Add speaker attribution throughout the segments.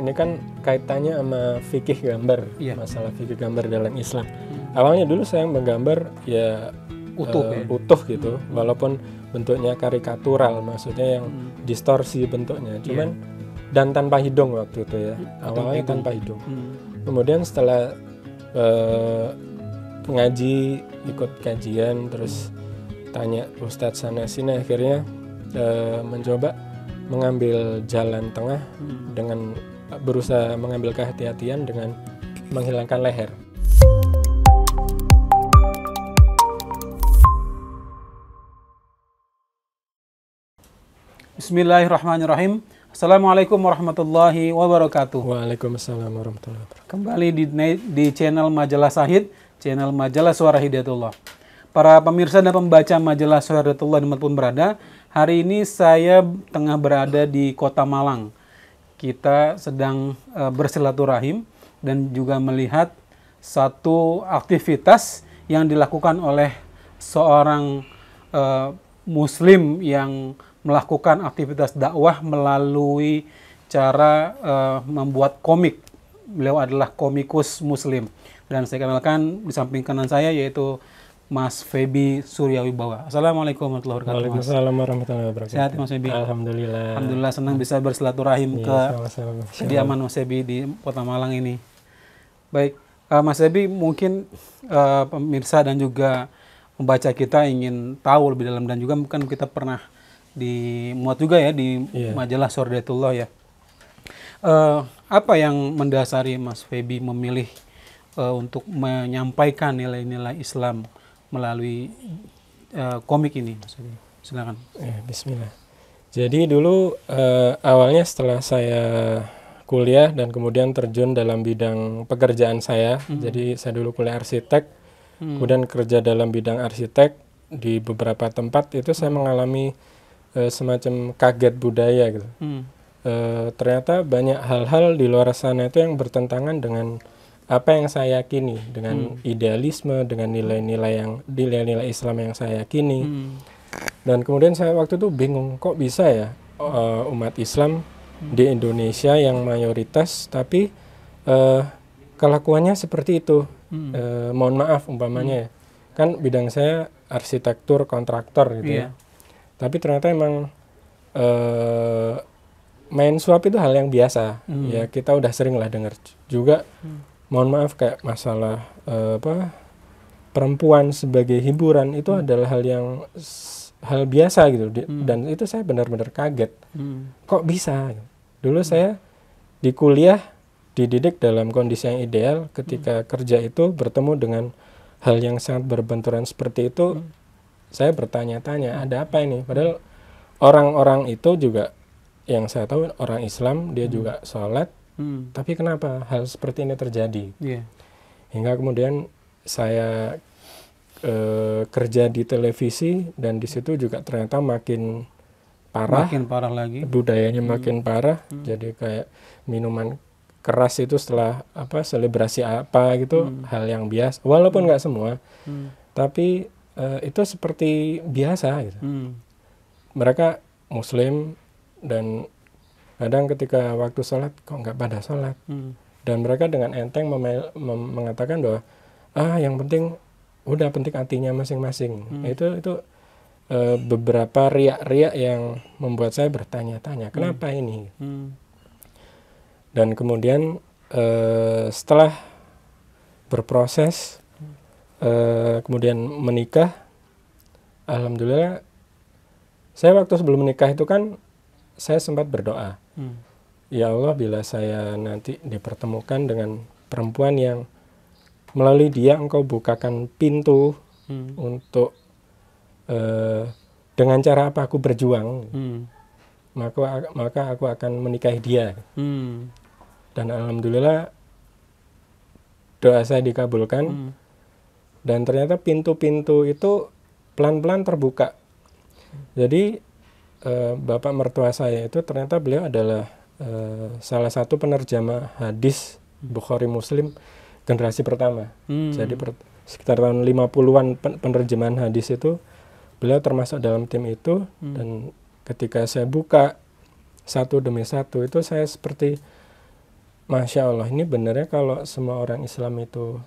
Speaker 1: ini kan kaitannya sama fikih gambar, masalah fikih gambar dalam Islam. Awalnya dulu saya menggambar ya utuh gitu, walaupun bentuknya karikatural, maksudnya yang distorsi bentuknya, cuman dan tanpa hidung waktu itu ya, awalnya tanpa hidung. Kemudian setelah ngaji, ikut kajian, terus tanya Ustadz sana sini, akhirnya mencoba mengambil jalan tengah dengan berusaha mengambil kehati-hatian dengan menghilangkan leher.
Speaker 2: Bismillahirrahmanirrahim. Assalamualaikum warahmatullahi wabarakatuh.
Speaker 1: Waalaikumsalam warahmatullahi wabarakatuh.
Speaker 2: Kembali di channel Majalah Sahid, channel Majalah Suara Hidayatullah. Para pemirsa dan pembaca Majalah Suara Hidayatullah dimanapun berada, hari ini saya tengah berada di Kota Malang. Kita sedang bersilaturahim dan juga melihat satu aktivitas yang dilakukan oleh seorang Muslim yang melakukan aktivitas dakwah melalui cara membuat komik. Beliau adalah komikus Muslim. Dan saya kenalkan di samping kanan saya yaitu Mas Feby Suryawibawa. Assalamualaikum warahmatullahi wabarakatuh.
Speaker 1: Waalaikumsalam warahmatullahi wabarakatuh.
Speaker 2: Sehat Mas Feby?
Speaker 1: Alhamdulillah.
Speaker 2: Alhamdulillah, senang bisa bersilaturahim ke kediaman Mas Feby di Kota Malang ini. Baik, Mas Feby, mungkin pemirsa dan juga membaca kita ingin tahu lebih dalam, dan juga mungkin kita pernah dimuat juga ya di Majalah Suara Hidayatullah ya. Apa yang mendasari Mas Feby memilih untuk menyampaikan nilai-nilai Islam melalui komik ini, Mas Feby? Silakan.
Speaker 1: Bismillah. Jadi dulu awalnya setelah saya kuliah dan kemudian terjun dalam bidang pekerjaan saya. Jadi saya dulu kuliah arsitek, kemudian kerja dalam bidang arsitek di beberapa tempat. Itu saya mengalami semacam kaget budaya gitu. Ternyata banyak hal-hal di luar sana itu yang bertentangan dengan apa yang saya yakini, dengan idealisme, dengan nilai-nilai Islam yang saya yakini. Dan kemudian saya waktu itu bingung, kok bisa ya umat Islam di Indonesia yang mayoritas tapi kelakuannya seperti itu. Mohon maaf umpamanya ya, kan bidang saya arsitektur kontraktor gitu ya. Tapi ternyata emang main suap itu hal yang biasa. Ya kita udah sering lah dengar juga. Mohon maaf kayak masalah perempuan sebagai hiburan itu adalah hal biasa gitu. Dan itu saya benar-benar kaget. Kok bisa? Dulu saya di kuliah dididik dalam kondisi yang ideal. Ketika kerja itu bertemu dengan hal yang sangat berbenturan seperti itu, saya bertanya-tanya, ada apa ini? Padahal orang-orang itu juga yang saya tahu orang Islam, dia juga sholat, tapi kenapa hal seperti ini terjadi? Hingga kemudian saya kerja di televisi, dan di situ juga ternyata makin parah
Speaker 2: lagi,
Speaker 1: budayanya makin parah. Jadi kayak minuman keras itu setelah selebrasi apa gitu, hal yang biasa, walaupun nggak semua, tapi itu seperti biasa gitu. Mereka Muslim dan kadang ketika waktu sholat kok nggak pada sholat, dan mereka dengan enteng mengatakan bahwa yang penting udah penting hatinya masing-masing. Itu beberapa riak-riak yang membuat saya bertanya-tanya kenapa ini. Dan kemudian setelah berproses, kemudian menikah, alhamdulillah saya waktu sebelum menikah itu kan saya sempat berdoa, ya Allah, bila saya nanti dipertemukan dengan perempuan yang melalui dia engkau bukakan pintu untuk dengan cara apa aku berjuang, maka aku akan menikahi dia. Dan alhamdulillah doa saya dikabulkan. Dan ternyata pintu-pintu itu pelan-pelan terbuka. Jadi bapak mertua saya itu ternyata beliau adalah salah satu penerjemah hadis Bukhari Muslim generasi pertama. Jadi sekitar tahun 50-an penerjemahan hadis itu beliau termasuk dalam tim itu. Dan ketika saya buka satu demi satu itu saya seperti Masya Allah, ini benernya kalau semua orang Islam itu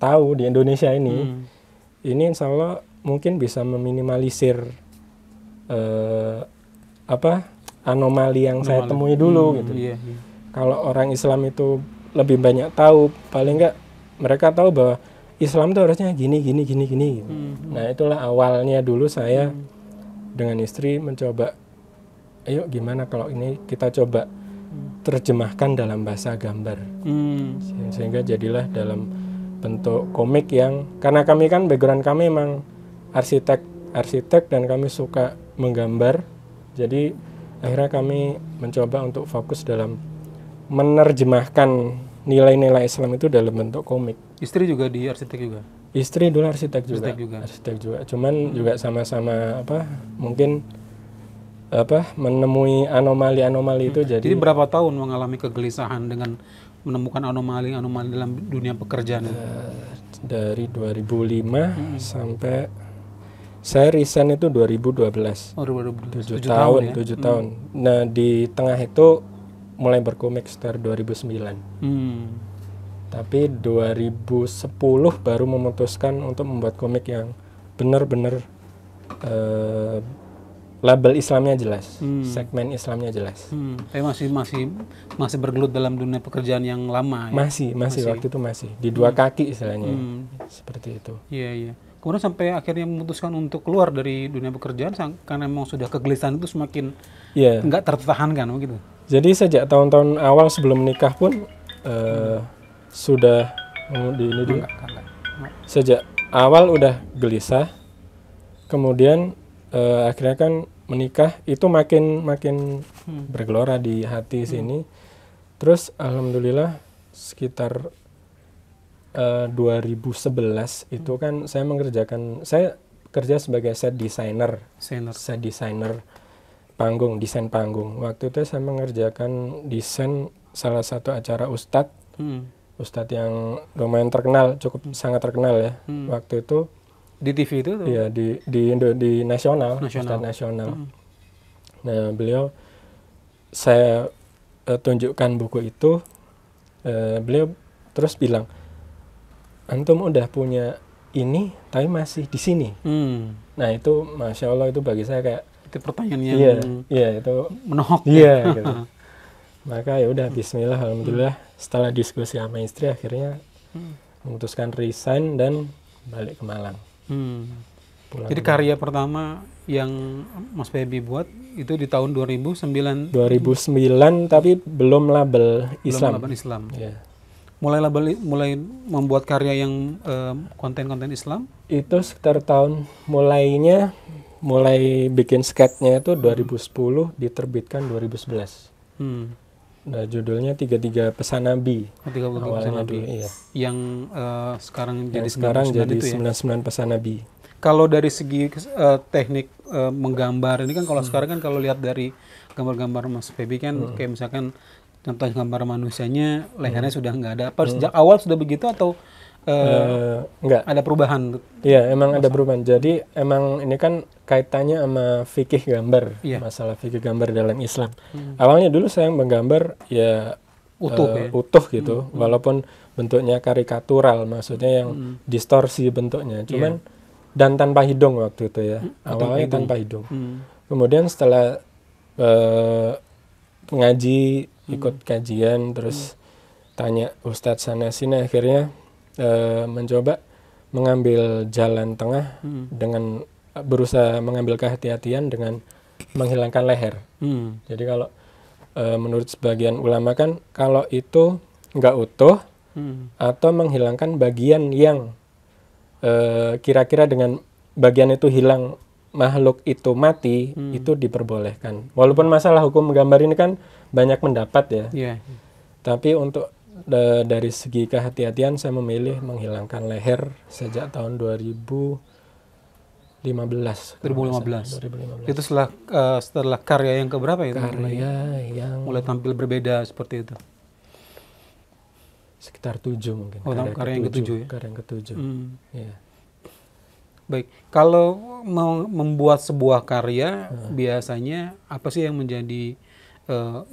Speaker 1: tahu di Indonesia ini insya Allah mungkin bisa meminimalisir anomali yang saya temui dulu gitu.
Speaker 2: Iya, iya.
Speaker 1: Kalau orang Islam itu lebih banyak tahu, paling enggak mereka tahu bahwa Islam itu harusnya gini gitu. Nah, itulah awalnya dulu saya dengan istri mencoba, ayo gimana kalau ini kita coba terjemahkan dalam bahasa gambar. Sehingga jadilah dalam bentuk komik yang, karena kami kan background kami memang arsitek dan kami suka menggambar. Jadi akhirnya kami mencoba untuk fokus dalam menerjemahkan nilai-nilai Islam itu dalam bentuk komik.
Speaker 2: Istri juga di arsitek juga?
Speaker 1: Istri dulu arsitek juga. Cuman juga sama-sama mungkin menemui anomali-anomali itu. Jadi
Speaker 2: berapa tahun mengalami kegelisahan dengan menemukan anomali-anomali dalam dunia pekerjaan?
Speaker 1: Dari 2005 sampai saya resign itu 2012.
Speaker 2: Oh, 2012.
Speaker 1: 7 tahun. Nah, di tengah itu mulai berkomik sekitar 2009. Tapi 2010 baru memutuskan untuk membuat komik yang benar-benar label Islamnya jelas, segmen Islamnya jelas.
Speaker 2: Tapi masih bergelut dalam dunia pekerjaan yang lama ya?
Speaker 1: Masih waktu itu masih di dua kaki istilahnya, seperti itu.
Speaker 2: Iya. Kemudian sampai akhirnya memutuskan untuk keluar dari dunia pekerjaan karena memang sudah kegelisahan itu semakin nggak tertahankan begitu.
Speaker 1: Jadi sejak tahun-tahun awal sebelum menikah pun sudah ini dulu. Sejak awal udah gelisah, kemudian akhirnya kan menikah itu makin bergelora di hati sini. Terus alhamdulillah sekitar 2011 itu kan saya kerja sebagai set designer panggung, desain panggung. Waktu itu saya mengerjakan desain salah satu acara ustadz yang lumayan terkenal, sangat terkenal ya. Waktu itu
Speaker 2: di TV itu?
Speaker 1: Iya, di nasional. Ustadz nasional. Nah, beliau, saya tunjukkan buku itu, beliau terus bilang, antum udah punya ini, tapi masih di sini. Nah, itu Masya Allah, itu bagi saya kayak,
Speaker 2: itu pertanyaan yang
Speaker 1: itu
Speaker 2: menohok.
Speaker 1: Iya, gitu. Maka ya udah, bismillah, alhamdulillah, setelah diskusi sama istri, akhirnya memutuskan resign dan balik ke Malang.
Speaker 2: Jadi karya pertama yang Mas Feby buat itu di tahun 2009.
Speaker 1: 2009, tapi belum label Islam.
Speaker 2: Belum label Islam.
Speaker 1: Yeah.
Speaker 2: Mulai membuat karya yang konten-konten Islam? Itu
Speaker 1: sekitar mulai bikin sketnya itu 2010, diterbitkan 2011. Nah, judulnya 33 Pesan Nabi.
Speaker 2: 33 Pesan Nabi.
Speaker 1: Iya.
Speaker 2: Yang sekarang jadi
Speaker 1: 99 Pesan Nabi.
Speaker 2: Kalau dari segi teknik menggambar ini kan, kalau sekarang kan kalau lihat dari gambar-gambar Mas Feby kan kayak misalkan contoh gambar manusianya lehernya sudah nggak ada. Apa sejak awal sudah begitu atau
Speaker 1: enggak?
Speaker 2: Ada perubahan?
Speaker 1: Iya, emang ada perubahan. Jadi emang ini kan kaitannya sama fikih gambar, masalah fikih gambar dalam Islam. Awalnya dulu saya menggambar ya utuh gitu, walaupun bentuknya karikatural, maksudnya yang distorsi bentuknya, cuman dan tanpa hidung waktu itu ya. Awalnya tanpa hidung. Kemudian setelah ngaji, ikut kajian, terus tanya Ustadz sana sini, akhirnya mencoba mengambil jalan tengah dengan berusaha mengambil kehati-hatian dengan menghilangkan leher. Jadi kalau menurut sebagian ulama kan kalau itu nggak utuh atau menghilangkan bagian yang kira-kira dengan bagian itu hilang, makhluk itu mati, itu diperbolehkan. Walaupun masalah hukum gambar ini kan banyak pendapat ya. Tapi untuk dari segi kehati-hatian saya memilih menghilangkan leher sejak tahun 2015. Itu setelah karya yang keberapa itu? Karya yang
Speaker 2: mulai tampil berbeda seperti itu.
Speaker 1: Sekitar 7 mungkin.
Speaker 2: Karya yang ke-7 ya?
Speaker 1: Karya yang ke-7. Ya.
Speaker 2: Baik, kalau mau membuat sebuah karya biasanya apa sih yang menjadi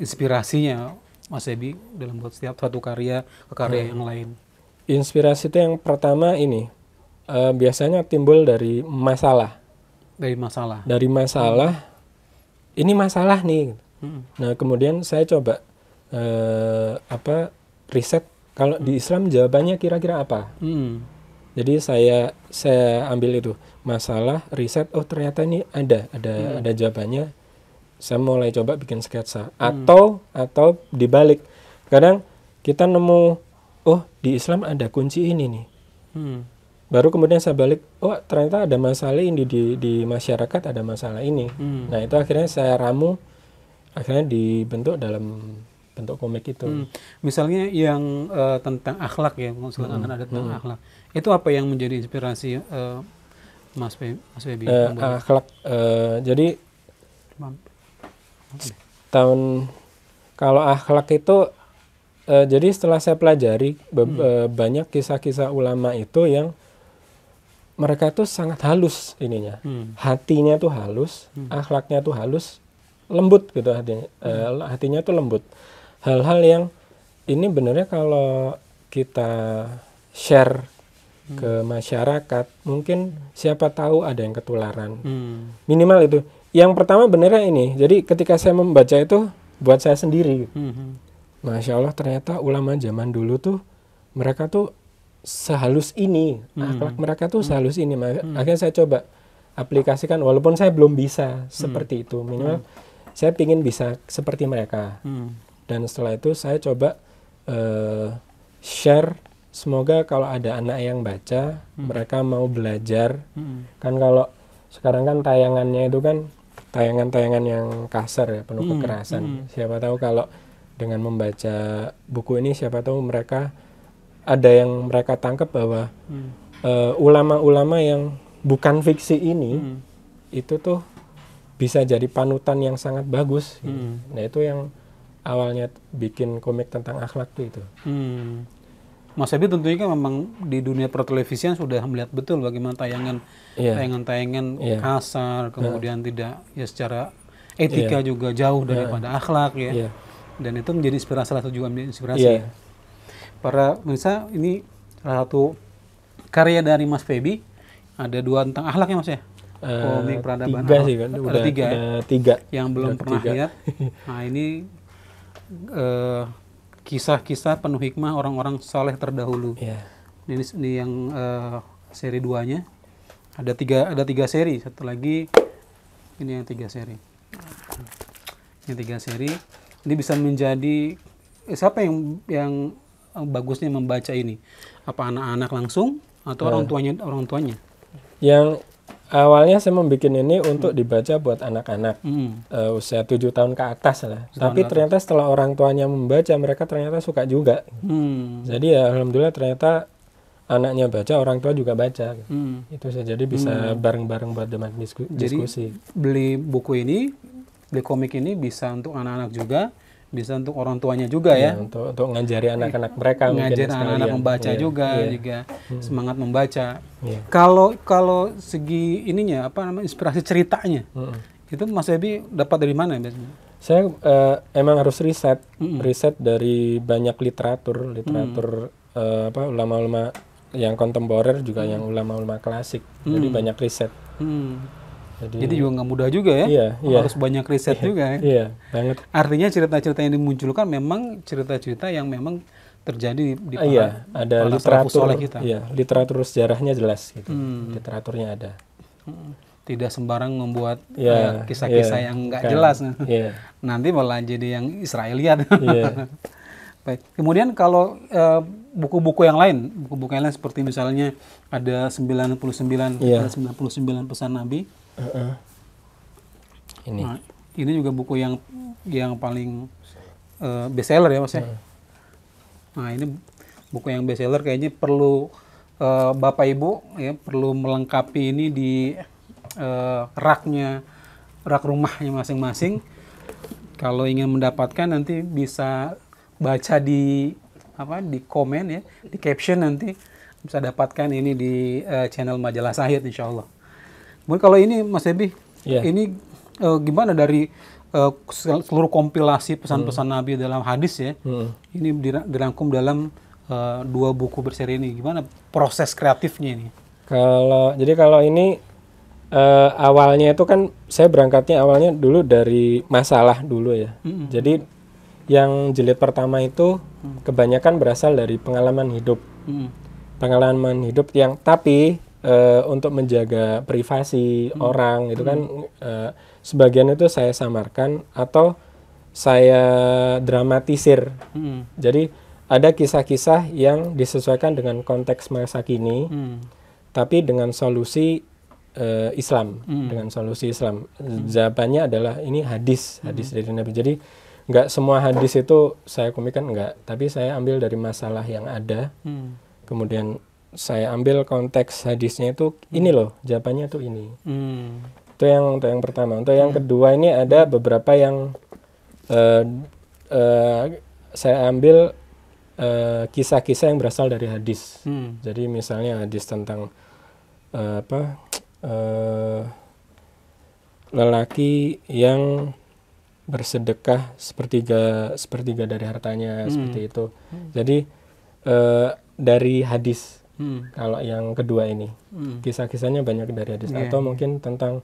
Speaker 2: inspirasinya Mas Ebi dalam buat setiap satu karya ke karya yang lain?
Speaker 1: Inspirasi itu yang pertama ini biasanya timbul dari masalah.
Speaker 2: Dari masalah.
Speaker 1: Dari masalah, ini masalah nih. Nah kemudian saya coba riset kalau di Islam jawabannya kira-kira apa. Jadi saya ambil itu masalah, riset, oh ternyata ini ada jawabannya. Saya mulai coba bikin sketsa. Atau dibalik, kadang kita nemu, oh di Islam ada kunci ini nih. Baru kemudian saya balik, oh ternyata ada masalah ini di masyarakat, ada masalah ini. Nah itu akhirnya saya ramu, akhirnya dibentuk dalam bentuk komik itu.
Speaker 2: Misalnya yang tentang akhlak ya, silakan ada tentang akhlak. Itu apa yang menjadi inspirasi Mas Febi?
Speaker 1: Akhlak, jadi kalau akhlak itu, jadi setelah saya pelajari banyak kisah-kisah ulama itu yang mereka tuh sangat halus ininya, hatinya tuh halus, akhlaknya tuh halus, lembut gitu hatinya tuh lembut. Hal-hal yang ini benarnya kalau kita share ke masyarakat, mungkin siapa tahu ada yang ketularan. Minimal itu. Yang pertama benarnya ini. Jadi ketika saya membaca itu buat saya sendiri. Masya Allah ternyata ulama zaman dulu tuh mereka tuh sehalus ini, akhlak mereka tuh sehalus ini. Akhirnya saya coba aplikasikan, walaupun saya belum bisa seperti itu, minimal saya pingin bisa seperti mereka. Dan setelah itu saya coba share, semoga kalau ada anak yang baca, mereka mau belajar. Kan kalau sekarang kan tayangannya itu kan tayangan-tayangan yang kasar ya, penuh kekerasan. Siapa tahu kalau dengan membaca buku ini, siapa tahu mereka ada yang mereka tangkap bahwa ulama-ulama yang bukan fiksi ini itu tuh bisa jadi panutan yang sangat bagus. Nah itu yang awalnya bikin komik tentang akhlak itu.
Speaker 2: Mas Ebi tentunya kan memang di dunia pertelevisian sudah melihat betul bagaimana tayangan-tayangan kasar, kemudian tidak ya secara etika juga jauh daripada akhlak ya. Dan itu menjadi inspirasi, salah satu juga menjadi inspirasi. Para pemirsa, ini salah satu karya dari Mas Febi, ada 2 tentang akhlak ya Mas ya? Komik peradaban akhlak.
Speaker 1: Sih, kan?
Speaker 2: Ada 3 ya?
Speaker 1: 3.
Speaker 2: Yang belum pernah lihat. Nah ini kisah-kisah penuh hikmah orang-orang saleh terdahulu. Ini yang seri 2-nya. Ada 3 seri. Satu lagi ini yang 3 seri. Ini 3 seri. Ini bisa menjadi siapa yang bagusnya membaca ini? Apa anak-anak langsung atau orang tuanya?
Speaker 1: Yang awalnya saya membuat ini untuk dibaca buat anak-anak usia 7 tahun ke atas lah. Tapi ternyata setelah orang tuanya membaca, mereka ternyata suka juga. Jadi ya alhamdulillah ternyata anaknya baca, orang tua juga baca. Itu saja, jadi bisa bareng-bareng buat teman diskusi.
Speaker 2: Jadi beli buku ini, beli komik ini bisa untuk anak-anak juga, bisa untuk orang tuanya juga ya.
Speaker 1: Untuk ngajari anak-anak mereka,
Speaker 2: ngajari anak-anak membaca juga semangat membaca. Kalau segi ininya inspirasi ceritanya, itu Mas Ebi dapat dari mana biasanya?
Speaker 1: Saya emang harus riset dari banyak literatur ulama-ulama yang kontemporer juga, yang ulama-ulama klasik. Jadi banyak riset. Jadi juga nggak mudah juga ya, harus banyak riset juga ya.
Speaker 2: Iya, banget. Artinya cerita-cerita yang dimunculkan memang cerita-cerita yang memang terjadi di
Speaker 1: ada literatur kita. Literatur sejarahnya jelas gitu. Literaturnya ada.
Speaker 2: Tidak sembarang membuat kisah-kisah yang nggak jelas. Nanti malah jadi yang Israeliat. Baik. Kemudian kalau buku-buku yang lain seperti misalnya ada 99 pesan Nabi. Ini juga buku yang paling bestseller ya Mas ya. Nah ini buku yang bestseller, kayaknya perlu Bapak Ibu ya perlu melengkapi ini di rak rumahnya masing-masing. Kalau ingin mendapatkan nanti bisa baca di komen ya, di caption nanti bisa dapatkan ini di channel Majalah Sahid insyaallah. Mungkin kalau ini Mas Ebi, ini gimana dari seluruh kompilasi pesan-pesan Nabi dalam hadis ya, ini dirangkum dalam 2 buku berseri ini. Gimana proses kreatifnya ini?
Speaker 1: Kalau ini awalnya itu kan saya berangkatnya awalnya dulu dari masalah dulu ya. Jadi yang jilid pertama itu kebanyakan berasal dari pengalaman hidup. Pengalaman hidup yang tapi untuk menjaga privasi orang itu kan sebagian itu saya samarkan atau saya dramatisir. Jadi ada kisah-kisah yang disesuaikan dengan konteks masa kini, tapi dengan solusi Islam, dengan solusi Islam. Jawabannya adalah ini hadis dari Nabi. Jadi nggak semua hadis itu saya komikan, enggak, tapi saya ambil dari masalah yang ada, kemudian saya ambil konteks hadisnya itu ini loh, jawabannya tuh ini. Itu yang pertama. Untuk yang kedua ini ada beberapa yang saya ambil kisah-kisah yang berasal dari hadis. Jadi misalnya hadis tentang lelaki yang bersedekah sepertiga dari hartanya, seperti itu. Jadi dari hadis. Kalau yang kedua ini kisah-kisahnya banyak dari hadis, atau mungkin tentang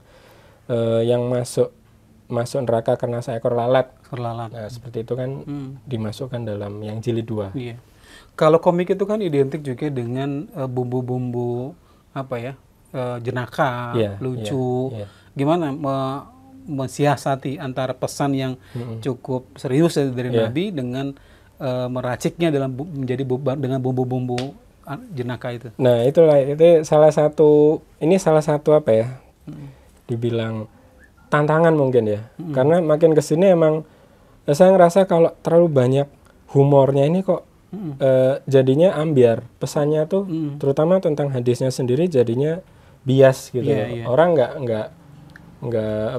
Speaker 1: yang masuk neraka karena seekor lalat. Nah, seperti itu kan dimasukkan dalam yang jilid 2.
Speaker 2: Kalau komik itu kan identik juga dengan bumbu-bumbu jenaka, lucu. Gimana mensiasati antara pesan yang cukup serius dari Nabi dengan meraciknya menjadi dengan bumbu-bumbu jenaka itu.
Speaker 1: Nah, itu salah satu dibilang tantangan mungkin ya. Karena makin kesini emang saya ngerasa kalau terlalu banyak humornya ini kok jadinya ambiar. Pesannya tuh terutama tentang hadisnya sendiri jadinya bias gitu. Orang nggak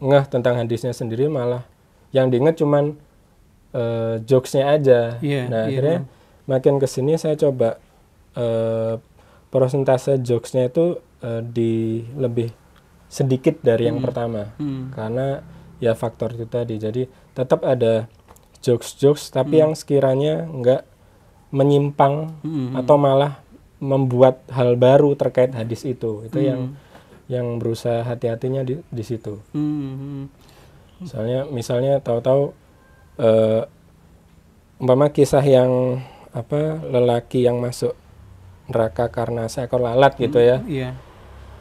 Speaker 1: ngeh tentang hadisnya sendiri, malah yang diinget cuman jokesnya aja. Akhirnya makin kesini saya coba persentase jokesnya itu lebih sedikit dari yang pertama, karena ya faktor itu tadi. Jadi tetap ada jokes tapi yang sekiranya nggak menyimpang atau malah membuat hal baru terkait hadis itu yang berusaha hati-hatinya di situ. Misalnya tahu-tahu umpama kisah yang lelaki yang masuk neraka karena seekor lalat gitu ya.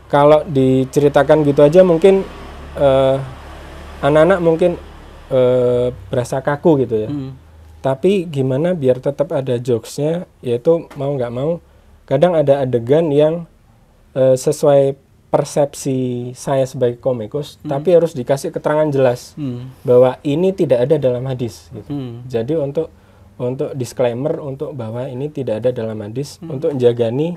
Speaker 1: Kalau diceritakan gitu aja mungkin anak-anak mungkin berasa kaku gitu ya. Tapi gimana biar tetap ada jokesnya, yaitu mau nggak mau kadang ada adegan yang sesuai persepsi saya sebagai komikus, tapi harus dikasih keterangan jelas bahwa ini tidak ada dalam hadis gitu. Jadi untuk disclaimer untuk bahwa ini tidak ada dalam hadis, untuk menjagani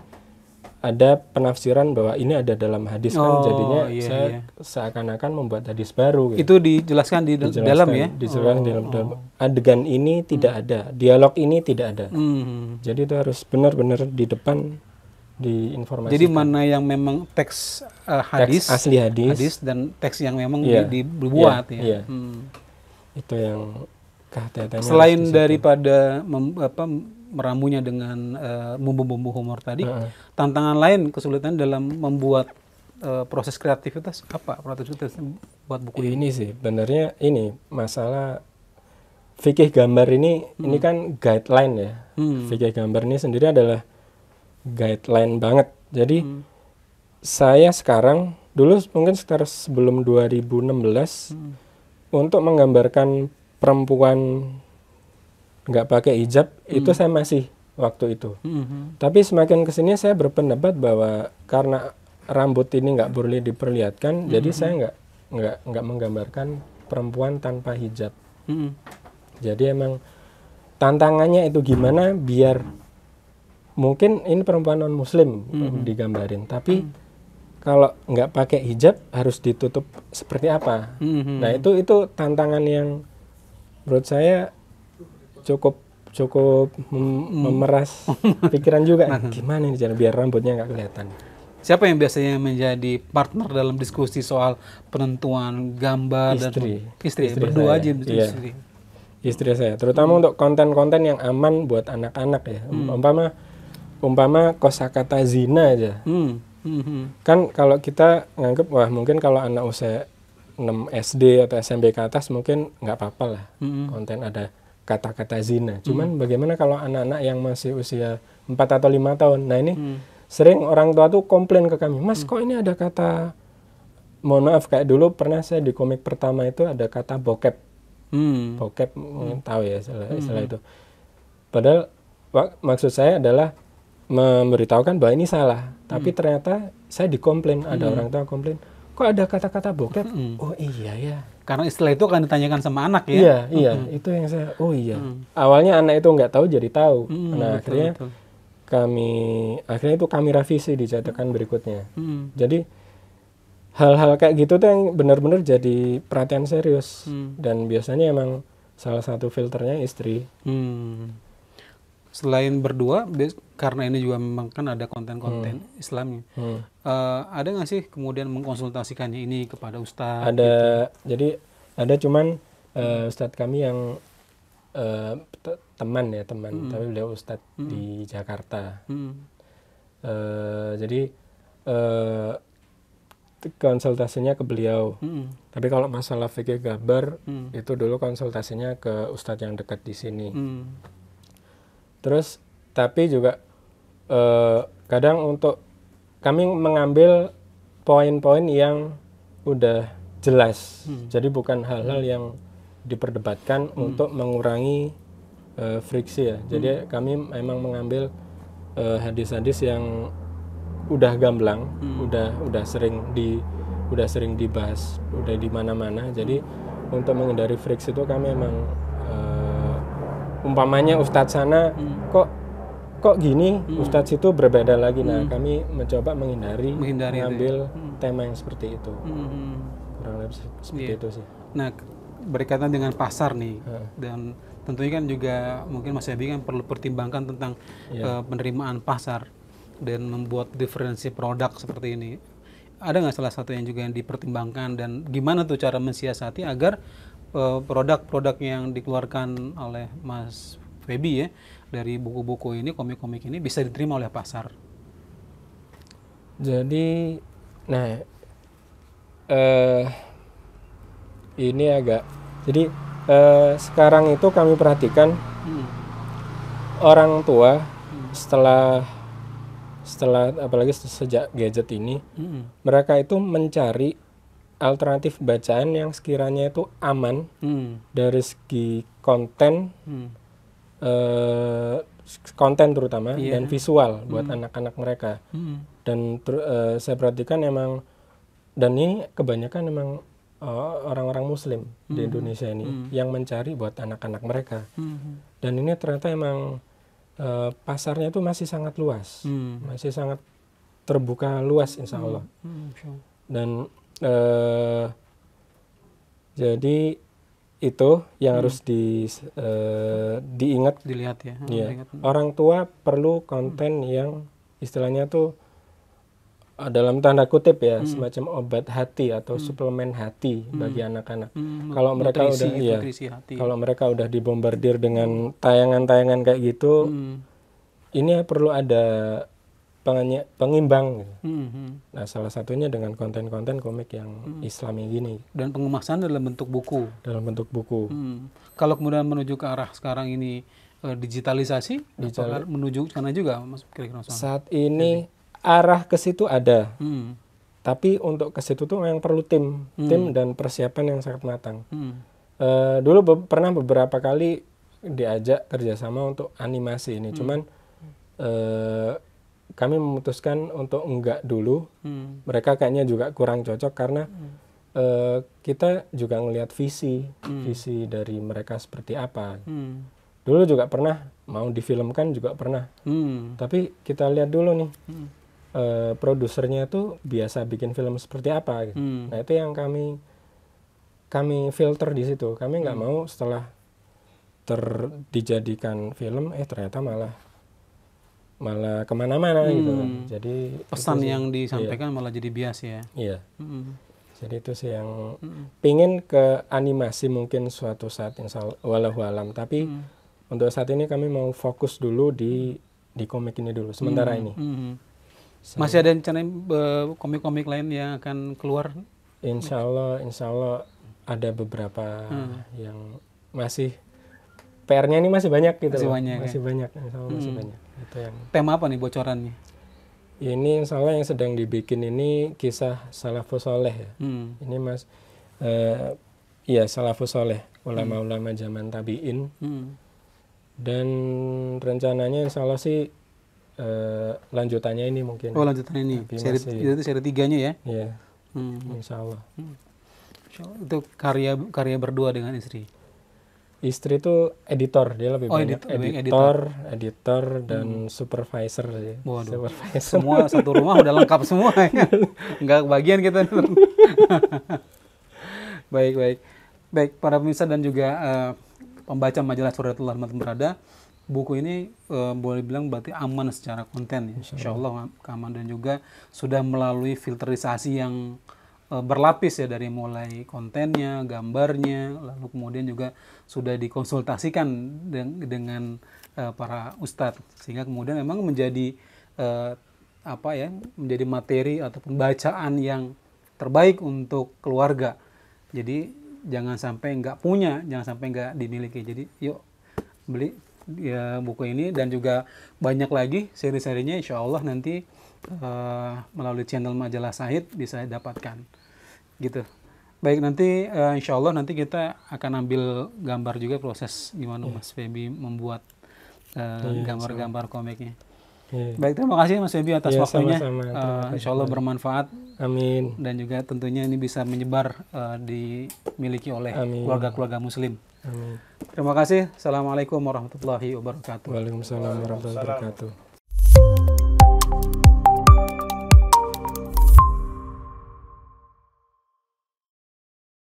Speaker 1: ada penafsiran bahwa ini ada dalam hadis, kan jadinya saya seakan-akan membuat hadis baru gitu.
Speaker 2: Itu dijelaskan di dalam ya?
Speaker 1: Dijelaskan dalam adegan ini tidak ada, dialog ini tidak ada. Jadi itu harus benar-benar di depan diinformasikan.
Speaker 2: Jadi mana yang memang teks hadis,
Speaker 1: teks asli hadis
Speaker 2: dan teks yang memang dibuat ya.
Speaker 1: Itu yang kehati-hatiannya.
Speaker 2: Selain daripada meramunya dengan bumbu-bumbu humor tadi, tantangan lain, kesulitan dalam membuat proses kreativitas apa? Kreativitas buat buku
Speaker 1: ini sih sebenarnya ini masalah fikih gambar ini kan guideline ya. Fikih gambar ini sendiri adalah guideline banget. Jadi saya sekarang dulu mungkin sekitar sebelum 2016 untuk menggambarkan perempuan nggak pakai hijab itu saya masih waktu itu. Tapi semakin kesini saya berpendapat bahwa karena rambut ini nggak boleh diperlihatkan, jadi saya nggak menggambarkan perempuan tanpa hijab. Jadi emang tantangannya itu gimana biar mungkin ini perempuan non muslim digambarin, tapi kalau nggak pakai hijab harus ditutup seperti apa? Nah itu tantangan yang menurut saya cukup memeras pikiran juga. Gimana ini biar rambutnya nggak kelihatan?
Speaker 2: Siapa yang biasanya menjadi partner dalam diskusi soal penentuan gambar
Speaker 1: Istri.
Speaker 2: dan istri
Speaker 1: Istri
Speaker 2: berdua
Speaker 1: saya.
Speaker 2: aja
Speaker 1: Iya.
Speaker 2: istri.
Speaker 1: Istri saya, terutama untuk konten-konten yang aman buat anak-anak ya. Umpama kosakata zina aja. Kan kalau kita nganggep wah mungkin kalau anak usia 6 SD atau SMP ke atas mungkin nggak apa-apa lah konten ada kata-kata zina. Cuman bagaimana kalau anak-anak yang masih usia 4 atau 5 tahun. Nah ini sering orang tua tuh komplain ke kami, Mas kok ini ada kata, mohon maaf kayak dulu pernah saya di komik pertama itu ada kata bokep. Bokep mungkin tahu ya istilah itu. Padahal maksud saya adalah memberitahukan bahwa ini salah, tapi ternyata saya dikomplain, ada orang tua komplain, kok ada kata-kata bokep? Oh iya ya.
Speaker 2: Karena istilah itu akan ditanyakan sama anak ya.
Speaker 1: Iya, iya, itu yang saya, oh iya. Awalnya anak itu nggak tahu jadi tahu. Nah,
Speaker 2: betul.
Speaker 1: akhirnya itu kami revisi di catatan berikutnya. Jadi hal-hal kayak gitu tuh yang benar-benar jadi perhatian serius. Dan biasanya emang salah satu filternya istri.
Speaker 2: Selain berdua, karena ini juga memang kan ada konten-konten Islamnya. Ada nggak sih kemudian mengkonsultasikannya ini kepada ustadz?
Speaker 1: Ada, jadi ada cuman ustadz kami yang teman, tapi beliau ustadz di Jakarta. Jadi konsultasinya ke beliau. Tapi kalau masalah fikih gambar itu dulu konsultasinya ke ustadz yang dekat di sini. Terus tapi juga kadang untuk kami mengambil poin-poin yang udah jelas. Jadi bukan hal-hal yang diperdebatkan untuk mengurangi friksi ya. Jadi kami memang mengambil hadis-hadis yang udah gamblang, udah sering dibahas, udah di mana-mana. Jadi untuk menghindari friksi itu kami memang umpamanya ustadz sana kok gini, ustadz itu berbeda lagi. Nah, kami mencoba menghindari mengambil tema yang seperti itu. Kurang lebih seperti itu sih.
Speaker 2: Nah, berkaitan dengan pasar nih, dan tentunya kan juga mungkin Mas Yabi kan perlu pertimbangkan tentang penerimaan pasar dan membuat diferensi produk seperti ini. Ada nggak salah satu yang juga yang dipertimbangkan dan gimana tuh cara mensiasati agar produk-produk yang dikeluarkan oleh Mas Febi ya dari buku-buku ini, komik-komik ini bisa diterima oleh pasar?
Speaker 1: Jadi, nah ini agak, jadi sekarang itu kami perhatikan orang tua setelah apalagi sejak gadget ini, mereka itu mencari alternatif bacaan yang sekiranya itu aman dari segi konten, konten terutama dan visual buat anak-anak mereka. Dan saya perhatikan emang, dan ini kebanyakan emang orang-orang Muslim di Indonesia ini yang mencari buat anak-anak mereka. Dan ini ternyata emang pasarnya itu masih sangat luas, masih sangat terbuka luas insya Allah. Dan jadi itu yang harus diingat,
Speaker 2: dilihat ya.
Speaker 1: Orang tua perlu konten yang istilahnya tuh dalam tanda kutip ya, semacam obat hati atau suplemen hati bagi anak-anak. Kalau mereka kalau mereka udah dibombardir dengan tayangan-tayangan kayak gitu, ini perlu ada pengimbang. Nah, salah satunya dengan konten-konten komik yang Islami gini.
Speaker 2: Dan pengemasan dalam bentuk buku. Kalau kemudian menuju ke arah sekarang ini digitalisasi, menuju sana juga, Mas kira-kira?
Speaker 1: Saat ini arah ke situ ada, tapi untuk ke situ tuh yang perlu tim dan persiapan yang sangat matang. Dulu pernah beberapa kali diajak kerjasama untuk animasi ini, cuman kami memutuskan untuk enggak dulu. Mereka kayaknya juga kurang cocok karena kita juga ngelihat visi dari mereka seperti apa. Dulu juga pernah mau difilmkan juga pernah, tapi kita lihat dulu nih produsernya tuh biasa bikin film seperti apa gitu. Nah itu yang kami filter di situ. Kami nggak mau setelah dijadikan film ternyata malah malah kemana-mana gitu kan. Jadi
Speaker 2: Pesan yang disampaikan malah jadi bias ya.
Speaker 1: iya. Jadi itu sih yang pingin ke animasi mungkin suatu saat, insya Allah, walau alam. Tapi untuk saat ini kami mau fokus dulu di komik ini dulu sementara ini.
Speaker 2: Masih ada rencana komik-komik lain yang akan keluar?
Speaker 1: Insya Allah ada beberapa yang masih PR-nya ini masih banyak gitu. Masih banyak, insya Allah masih banyak. Itu yang
Speaker 2: Tema apa nih bocorannya?
Speaker 1: ini insya Allah yang sedang dibikin ini kisah salafus soleh ya. Ini iya salafus soleh, ulama-ulama zaman tabi'in. Dan rencananya insya Allah sih lanjutannya ini mungkin.
Speaker 2: Oh, lanjutannya ini. Itu seri 3-nya ya?
Speaker 1: Iya. Insya Allah.
Speaker 2: Itu karya berdua dengan istri.
Speaker 1: Istri itu editor, dia lebih banyak editor dan supervisor sih.
Speaker 2: Supervisor. Semua satu rumah udah lengkap semua ya. Enggak kebagian kita. Baik para pemirsa dan juga pembaca majalah Suryatul Rahmat Berada, buku ini boleh bilang berarti aman secara konten ya. Insya Allah aman, dan juga sudah melalui filterisasi yang berlapis ya, dari mulai kontennya, gambarnya, lalu kemudian juga sudah dikonsultasikan dengan para ustadz, sehingga kemudian memang menjadi menjadi materi ataupun bacaan yang terbaik untuk keluarga. Jadi jangan sampai nggak punya, jangan sampai nggak dimiliki. Jadi yuk beli ya buku ini, dan juga banyak lagi seri-serinya insya Allah nanti melalui channel Majalah Sahid bisa dapatkan gitu. Baik, nanti insya Allah nanti kita akan ambil gambar juga proses gimana Mas Feby membuat gambar-gambar komiknya. Baik, terima kasih Mas Feby atas waktunya. Insya Allah bermanfaat.
Speaker 1: Amin.
Speaker 2: Dan juga tentunya ini bisa menyebar, dimiliki oleh keluarga-keluarga Muslim.
Speaker 1: Amin.
Speaker 2: Terima kasih. Assalamualaikum warahmatullahi wabarakatuh.
Speaker 1: Waalaikumsalam warahmatullahi wabarakatuh.